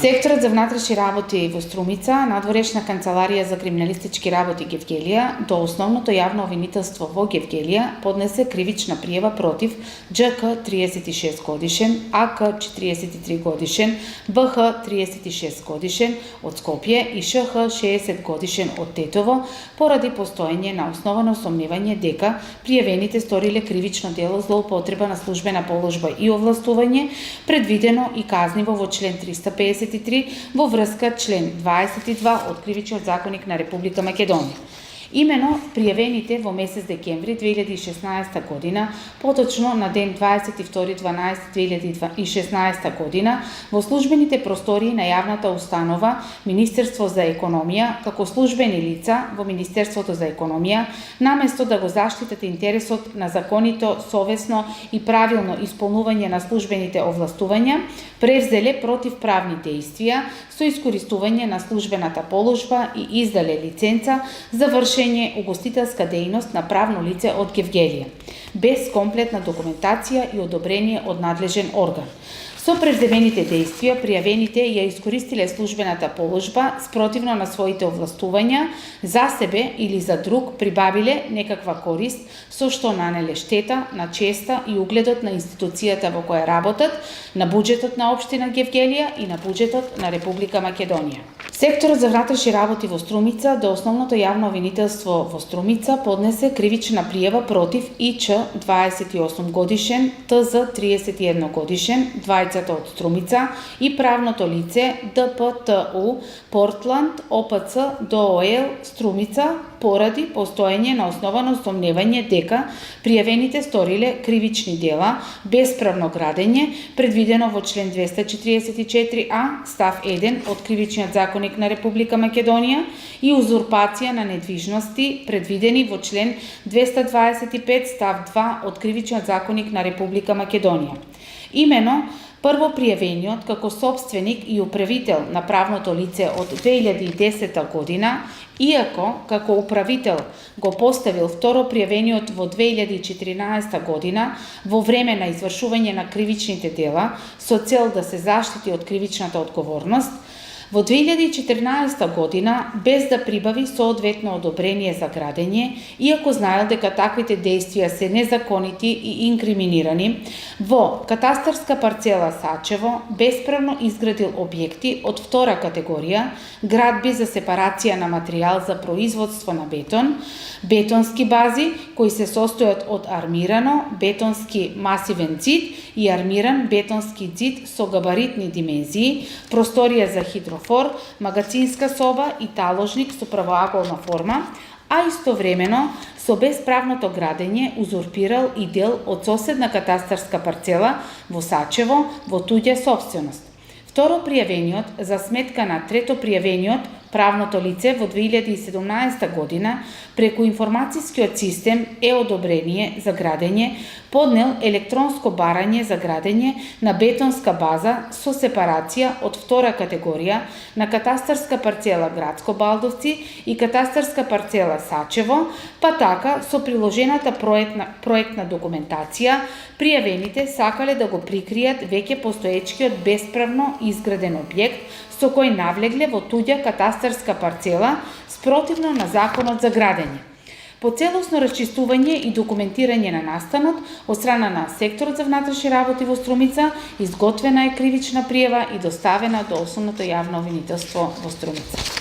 Секторот за внатрешни работи во Струмица, надворешна канцеларија за криминалистички работи Гевгелија, до основното јавно обвинителство во Гевгелија поднесе кривична пријава против ДЖК 36 годишен, АК 43 годишен, БХ 36 годишен од Скопје и ШХ 60 годишен од Тетово, поради постоење на основано сомневање дека пријавените сториле кривично дело злоупотреба на службена положба и овластување, предвидено и казниво во член 353 во врска член 22 од Кривичниот законник на Република Македонија. Имено пријавените во месец декември 2016 година, поточно на ден 22.12.2016 година, во службените простории на јавната установа Министерство за економија, како службени лица во Министерството за економија, наместо да го заштитат интересот на законито, совесно и правилно исполнување на службените овластувања, превзеле противправни действија со искористување на службената положба и издале лиценца за вршење угостителска дејност на правно лице од Гевгелија, без комплетна документација и одобрение од надлежен орган. Со превземените действија, пријавените ја искористиле службената положба спротивно на своите овластувања, за себе или за друг прибавиле некаква корист, со што нанеле штета на честа и угледот на институцијата во која работат, на буџетот на општина Гевгелија и на буџетот на Република Македонија. Секторот за внатрешни работи во Струмица до основното јавно обвинителство во Струмица поднесе кривична пријава против ИЧ 28 годишен, ТЗ 31 годишен, двајцата од Струмица и правното лице ДПТУ Портланд ОПЦ ДОЛ Струмица, поради постоење на основано сомневање дека пријавените сториле кривични дела, бесправно градење, предвидено во член 244а, став 1 од Кривичниот законник на Република Македонија и узурпација на недвижности, предвидени во член 225 став 2 од Кривичниот законник на Република Македонија. Имено, прво пријавениот како собственик и управител на правното лице од 2010 година, иако како управител го поставил второ пријавениот во 2014 година во време на извршување на кривичните дела со цел да се заштити од кривичната одговорност, во 2014 година, без да прибави соодветно одобрение за градење, иако знаел дека таквите действија се незаконити и инкриминирани, во катастарска парцела Сачево бесправно изградил објекти од втора категорија, градби за сепарација на материјал за производство на бетон, бетонски бази кои се состојат од армирано бетонски масивен ѕид и армиран бетонски ѕид со габаритни димензии, просторија за хидрофор, магацинска соба и таложник со правоаголна форма, а истовремено со бесправното градење узурпирал и дел од соседна катастарска парцела во Сачево во туѓа собственост. Второ пријавениот за сметка на трето пријавениот правното лице во 2017 година преку информацијскиот систем одобрение за градење поднел електронско барање за градење на бетонска база со сепарација од втора категорија на катастарска парцела Градско Балдовци и катастарска парцела Сачево, па така со приложената проектна документација пријавените сакале да го прикријат веќе постоечкиот бесправно изграден објект со кој навлегле во туѓа катастарска парцела спротивно на законот за градење. По целосно расчистување и документирање на настанот од страна на секторот за внатрешни работи во Струмица, изготвена е кривична пријава и доставена до основното јавно обвинителство во Струмица.